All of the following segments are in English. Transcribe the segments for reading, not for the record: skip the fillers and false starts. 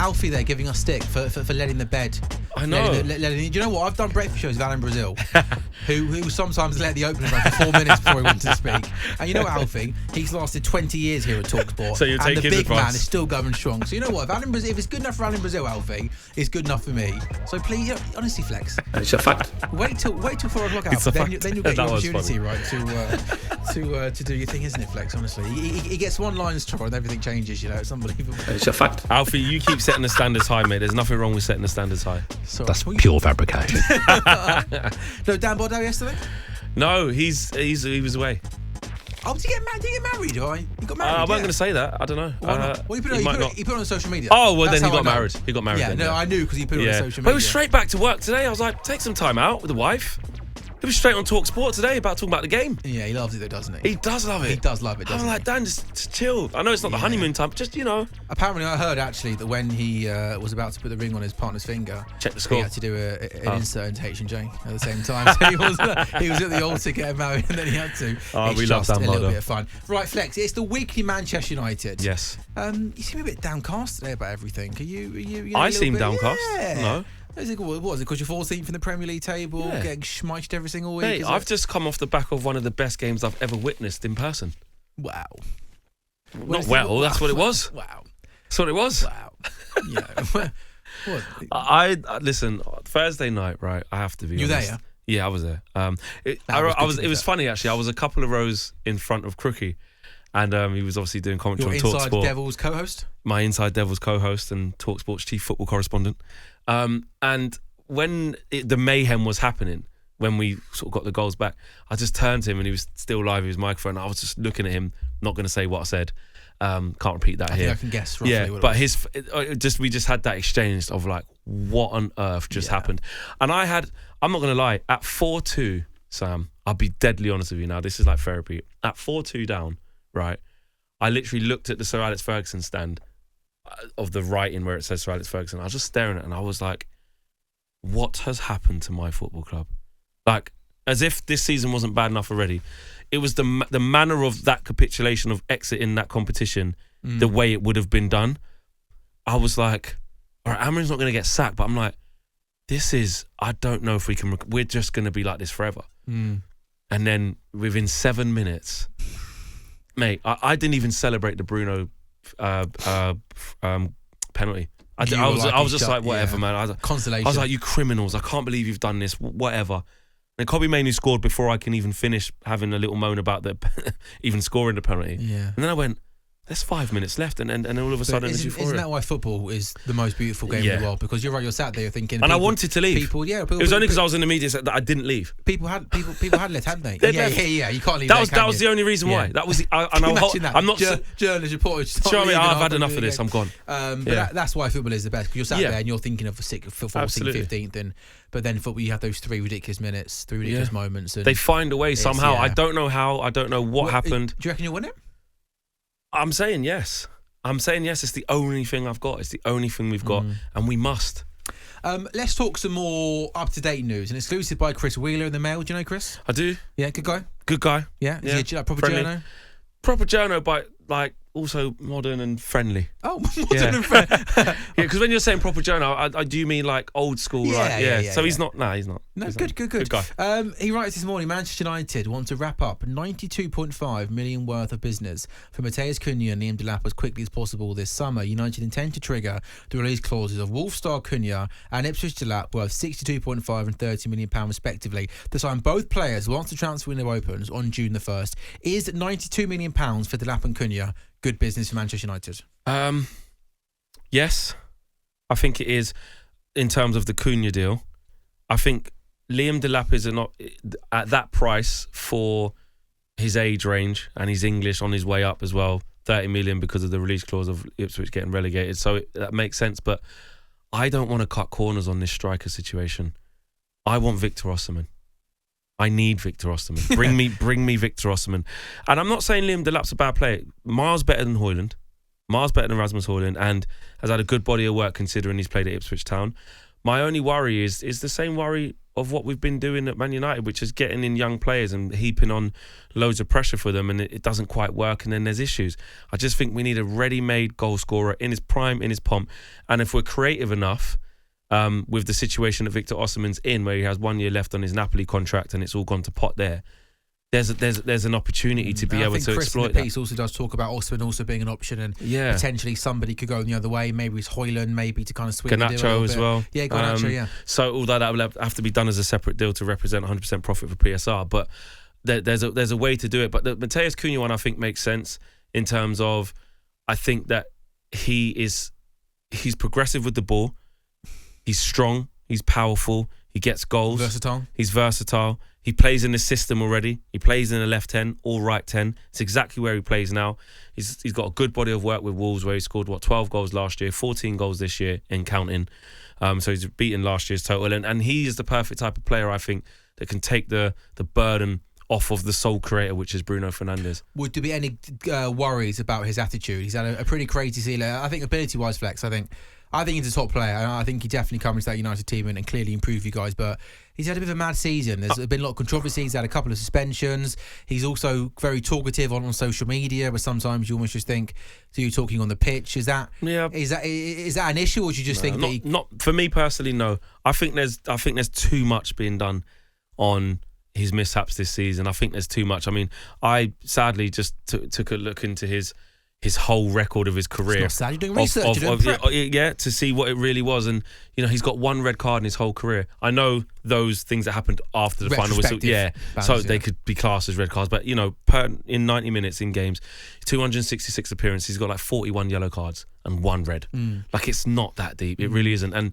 Alfie there giving us stick for letting the bed. I know. Do you know what? I've done breakfast shows with Alan Brazil, who sometimes let the opener run for 4 minutes before he wanted to speak. And you know what, Alfie? He's lasted 20 years here at talkSPORT. So you're taking and the big advice. man is still going strong. So you know what? If it's good enough for Alan Brazil, Alfie, it's good enough for me. So please, honestly, Flex. It's a fact. Wait till 4 o'clock, Alfie. Then you'll get your opportunity, right, to do your thing, isn't it, Flex? Honestly, he gets one line strong and everything changes. You know, it's unbelievable. It's a fact. Alfie, you keep setting the standards high, mate. There's nothing wrong with setting the standards high. Sorry. That's pure fabrication. No, Dan Bordeaux yesterday? No, he was away. Oh, did he get married? Or he got married? I wasn't going to say that. I don't know. Why not? Well, he put it on social media. Oh, well, That's then he how got I know. married. He got married. Yeah, then, no, I knew because he put it on social media. But he was straight back to work today. I was like, take some time out with the wife. He was straight on talkSPORT today talking about the game. Yeah, he loves it though, doesn't he? He does love it. He does love it, doesn't I'm like, Dan, just chill. I know it's not the honeymoon time, but just, Apparently, I heard actually that when he was about to put the ring on his partner's finger, check the score. He had to do an insert into H&J at the same time. So he was at the altar getting married, and then he had to. Oh, we love just Dan a little Bordeaux. bit of fun. Right, Flex. It's the weekly Manchester United. Yes. You seem a bit downcast today about everything. Are you I seem downcast. Yeah. No. What was it? Because you're 14th in the Premier League table, getting schmeiched every single week? Hey, I've just come off the back of one of the best games I've ever witnessed in person. Wow. That's what it was. Wow. That's what it was. Wow. Yeah. What? I listen. Thursday night, right? I have to be. You honest. there? Yeah, I was there. It was funny actually. I was a couple of rows in front of Crookie, and he was obviously doing commentary Your on Inside talkSPORT. Devils co-host. My Inside Devils co-host and talkSPORT's chief football correspondent. And when the mayhem was happening, when we sort of got the goals back, I just turned to him and he was still live with his microphone. I was just looking at him, not going to say what I said. Can't repeat that here. I can guess roughly. Yeah, what but it we just had that exchange of like, what on earth just happened? And I'm not going to lie, at 4-2, Sam, I'll be deadly honest with you now. This is like therapy. At 4-2 down, right, I literally looked at the Sir Alex Ferguson stand of the writing where it says Sir Alex Ferguson. I was just staring at it and I was like, what has happened to my football club? Like, as if this season wasn't bad enough already. It was the manner of that capitulation of exiting that competition, the way it would have been done. I was like, all right, Amorim's not going to get sacked, but I'm like, I don't know if we're just going to be like this forever. And then within 7 minutes, mate, I didn't even celebrate the Bruno penalty. I was just like, whatever, man. Consolation. I was like, you criminals, I can't believe you've done this, whatever. And Kobe Mainoo scored before I can even finish having a little moan about even scoring the penalty. Yeah. And then I went, there's 5 minutes left, and all of a sudden it's euphoria. Isn't that why football is the most beautiful game in the world? Because you're right, you're sat there thinking. And I wanted to leave. It was only because I was in the media that I didn't leave. People had left, hadn't they? Yeah. You can't leave. That was the only reason why. That was. I'm not. Journalists, reporters. I've had enough of this. I'm gone. But that's why football is the best, because you're sat there and you're thinking of 14th, 15th, but then football, you have those 3 ridiculous minutes, 3 ridiculous moments. And they find a way somehow. I don't know how. I don't know what happened. Do you reckon you'll win it? I'm saying yes. It's the only thing I've got. It's the only thing we've got, and we must. Let's talk some more up-to-date news. An exclusive by Chris Wheeler in the Mail. Do you know Chris? I do. Yeah, good guy. Good guy. Yeah. Is he a proper Friendly. journo? Proper journo, but like also modern and friendly. Oh, modern and friendly. Yeah, because when you're saying proper journo, I do you mean like old school? So he's not. No, he's not. No, he's good guy. He writes this morning, Manchester United want to wrap up 92.5 million worth of business for Matheus Cunha and Liam Delap as quickly as possible this summer. United intend to trigger the release clauses of Wolves star Cunha and Ipswich Delap worth 62.5 and 30 million pounds respectively to sign both players once the transfer window opens on June the 1st. Is 92 million pounds for Delap and Cunha good business for Manchester United? Yes, I think it is. In terms of the Cunha deal, I think Liam Delap is not at that price for his age range, and he's English on his way up as well. 30 million because of the release clause of Ipswich getting relegated, so that makes sense. But I don't want to cut corners on this striker situation. I want Victor Osimhen. I need Victor Osimhen. Bring me Victor Osimhen. And I'm not saying Liam Delap's a bad player. Miles better than Højlund. Miles better than Rasmus Højlund, and has had a good body of work considering he's played at Ipswich Town. my only worry is the same worry of what we've been doing at Man United, which is getting in young players and heaping on loads of pressure for them, and it doesn't quite work, and then there's issues. I just think we need a ready-made goal scorer in his prime, in his pomp, and if we're creative enough, with the situation that Victor Osimhen's in, where he has 1 year left on his Napoli contract and it's all gone to pot there, there's an opportunity to be able to exploit that. The piece also does talk about Osimhen also being an option, and potentially somebody could go the other way. Maybe it's Højlund, maybe to kind of swing Garnacho the deal as well. Yeah, Garnacho, So although that will have to be done as a separate deal to represent 100% profit for PSR, but there's a way to do it. But the Matheus Cunha one I think makes sense in terms of, I think that he's progressive with the ball, he's strong, he's powerful, he gets goals, he's versatile. He plays in the system already. He plays in the left 10 or right 10. It's exactly where he plays now. He's got a good body of work with Wolves, where he scored 12 goals last year, 14 goals this year and counting. So he's beaten last year's total, and he is the perfect type of player, I think, that can take the burden off of the sole creator, which is Bruno Fernandes. Would there be any worries about his attitude? He's had a pretty crazy ceiling. I think ability-wise, Flex, I think he's a top player, and I think he definitely comes to that United team and clearly improve you guys. But he's had a bit of a mad season. There's been a lot of controversy. He's had a couple of suspensions. He's also very talkative on social media, but sometimes you almost just think, so you're talking on the pitch. Is that an issue, or do you just think that not for me personally? No, I think there's too much being done on his mishaps this season. I think there's too much. I mean, I sadly just took a look into his whole record of his career. It's not sad. You're doing research. You're doing prep. To see what it really was. And, he's got one red card in his whole career. I know those things that happened after the final whistle. They could be classed as red cards. But, in 90 minutes in games, 266 appearances, he's got like 41 yellow cards and one red. Like, it's not that deep. It really isn't. And,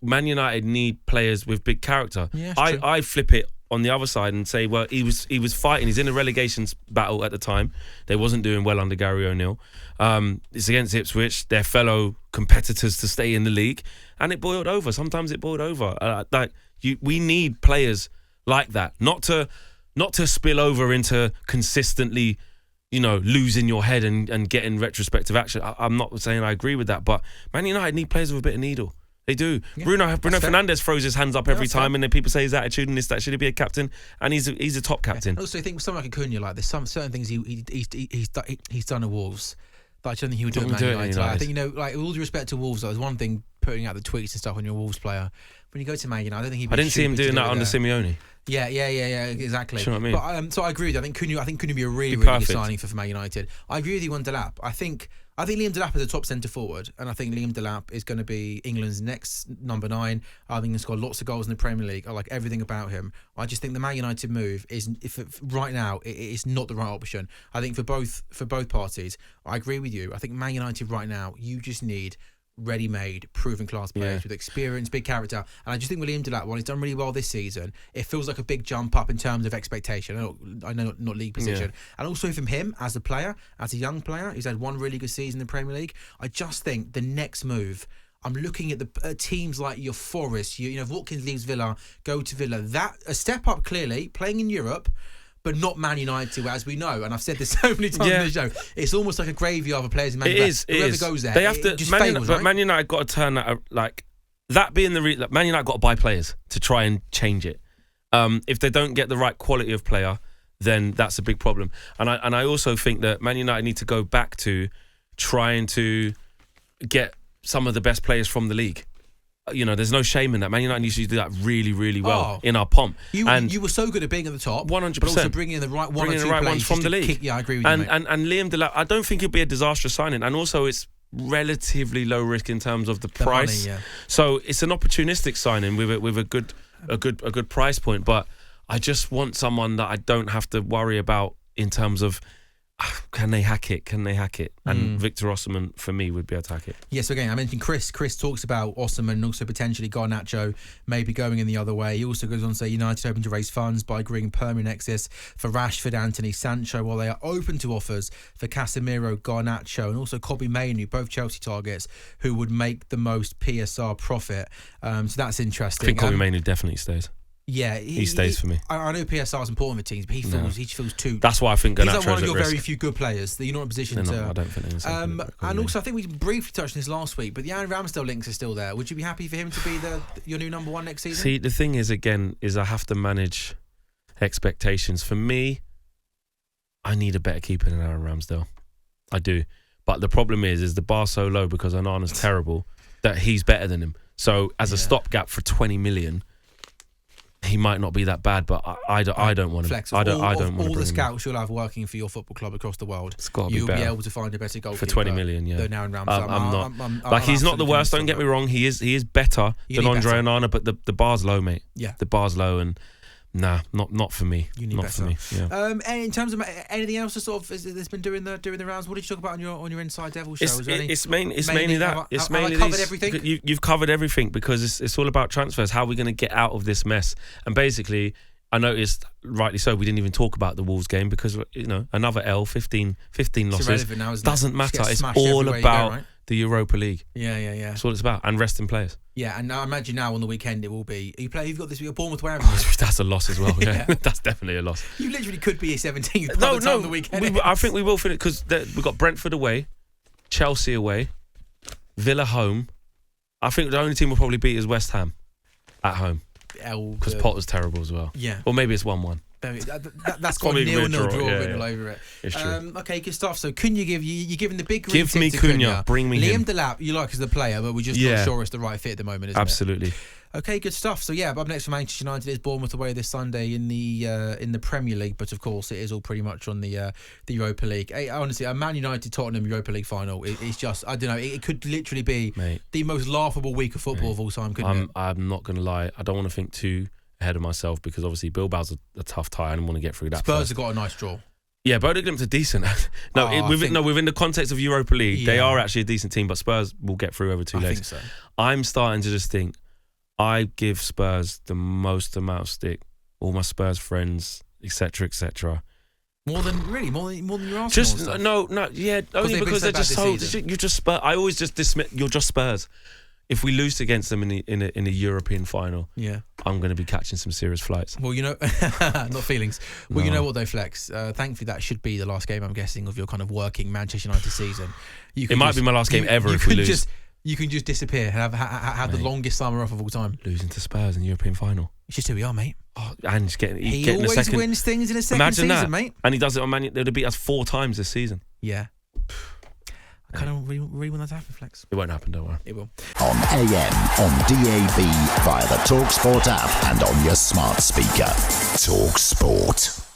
Man United need players with big character. Yeah, I flip it on the other side and say, well, he was fighting. He's in a relegation battle at the time. They wasn't doing well under Gary O'Neill. It's against Ipswich, their fellow competitors to stay in the league, and it boiled over. Sometimes it boiled over. We need players like that, not to spill over into consistently, losing your head and getting retrospective action. I'm not saying I agree with that, but Man United need players with a bit of needle. They do. Yeah, Bruno Fernandes throws his hands up every time, and then people say his attitude and this, that, should he be a captain? And he's a top captain. Yeah. Also, I think someone like Cunha, like there's some certain things he's done at Wolves that I don't think he would do at Man United. I think with all due respect to Wolves, there's one thing putting out the tweets and stuff when you're a Wolves player. When you go to Man United, I don't think he'd be. I didn't see him doing that under Simeone. Yeah, exactly. You know what I mean? But so I agree with you. I think Cunha would be a really good signing for Man United. I agree with you on Delap. I think Liam Delap is a top centre forward, and I think Liam Delap is going to be England's next number 9. I think he's got lots of goals in the Premier League. I like everything about him. I just think the Man United move is, right now, it is not the right option. I think for both parties, I agree with you. I think Man United right now, you just need ready-made, proven class players with experience, big character. And I just think Liam Delap, while he's done really well this season, it feels like a big jump up in terms of expectation. I know not league position. And also from him as a player, as a young player, he's had one really good season in the Premier League. I just think the next move, I'm looking at the teams like your Forest, if Watkins leaves Villa, go to Villa. That a step up clearly, playing in Europe, but not Man United, as we know. And I've said this so many times on the show. It's almost like a graveyard of players in Man United. Whoever goes there, they have to. But Man United got to turn that that being the Man United got to buy players to try and change it. If they don't get the right quality of player, then that's a big problem. And I also think that Man United need to go back to trying to get some of the best players from the league. There's no shame in that. Man United used to do that really, really well in our pomp. You were so good at being at the top, 100%, but also bringing in the right one or two players from the league. I agree with you, mate. And Liam Delap, I don't think it'd be a disastrous signing. And also, it's relatively low risk in terms of the price. Money, so it's an opportunistic signing with a good price point. But I just want someone that I don't have to worry about in terms of. Can they hack it? And Victor Osimhen, for me, would be able to hack it. Yes, again, I mentioned Chris. Chris talks about Osimhen and also potentially Garnacho maybe going in the other way. He also goes on to say United hoping to raise funds by agreeing permanent exits for Rashford, Anthony, Sancho, while they are open to offers for Casemiro, Garnacho, and also Kobbie Mainoo, both Chelsea targets, who would make the most PSR profit. So that's interesting. I think Kobbie Mainoo definitely stays. Yeah, he stays for me. I know PSR is important for teams, but he feels too. That's why I think he's Garnacho's like one of your at risk. very few good players that you're not in a position to. I don't think they're in and also, I think we briefly touched on this last week, but the Aaron Ramsdale links are still there. Would you be happy for him to be your new number 1 next season? See, the thing is, again, I have to manage expectations. For me, I need a better keeper than Aaron Ramsdale. I do. But the problem is the bar's so low because Onana's terrible that he's better than him. So as a stopgap for 20 million, he might not be that bad, but I don't want him. Flex. I don't want to all bring the him scouts you'll have working for your football club across the world, you'll be able to find a better goalkeeper for 20 million. Yeah, than Aaron Ramsdale. I'm not. He's not the worst. Don't get me wrong. He is better than Andre Onana, but the bar's low, mate. Yeah, the bar's low, and nah, not for me. You need not better. for me. Yeah. And in terms of anything else, that's been doing the rounds. What did you talk about on your Inside Devil show? It's mainly that. It's mainly covered everything. You've covered everything because it's all about transfers. How are we going to get out of this mess? And basically, I noticed, rightly so, we didn't even talk about the Wolves game because another L, 15 losses. Now, doesn't matter. It's all about the Europa League. Yeah. That's all it's about, and resting players. Yeah, and I imagine now on the weekend it will be. You've got this. You're Bournemouth, where haven't you? That's a loss as well. Yeah, that's definitely a loss. You literally could be a 17th by the time the weekend. I think we will finish because we've got Brentford away, Chelsea away, Villa home. I think the only team we'll probably beat is West Ham at home. Because Potter's terrible as well. Yeah. Or maybe it's 1-1. That's got a 0-0 draw written all over it. It's true. Okay, good stuff. So Cunha, you're giving the big green Give me to Cunha. Bring me Liam him. Delap, you like as the player, but we're just not sure it's the right fit at the moment, isn't Absolutely. it? Okay, good stuff. So yeah, up next for Manchester United is Bournemouth away this Sunday in the Premier League, but of course it is all pretty much on the Europa League. Honestly, a Man United Tottenham Europa League final is just, I don't know, it could literally be the most laughable week of football of all time, couldn't it? I'm not going to lie. I don't want to think too ahead of myself because obviously Bilbao's a tough tie and I want to get through that. Spurs have got a nice draw. Yeah, Bodo Glimt are decent. Within the context of Europa League, they are actually a decent team, but Spurs will get through over 2 legs. I think so. I'm starting to just think I give Spurs the most amount of stick. All my Spurs friends, etc., etc. More than your Arsenal just stuff. only because they're just so. You're just Spurs. I always just dismiss. You're just Spurs. If we lose against them in a European final, I'm going to be catching some serious flights. Well, not feelings. Well, you know what though, Flex. Thankfully, that should be the last game, I'm guessing, of your kind of working Manchester United season. It might be my last game ever if we lose. You can just disappear and have the longest summer off of all time. Losing to Spurs in the European final. It's just who we are, mate. Oh, and just getting he always a second. Wins things in a second Imagine season, that. Mate. And he does it on Man. They'd beat us 4 times this season. Yeah. I kind of really want that to happen, Flex. It won't happen, don't worry. It will. On AM, on DAB, via the talkSPORT app and on your smart speaker. talkSPORT.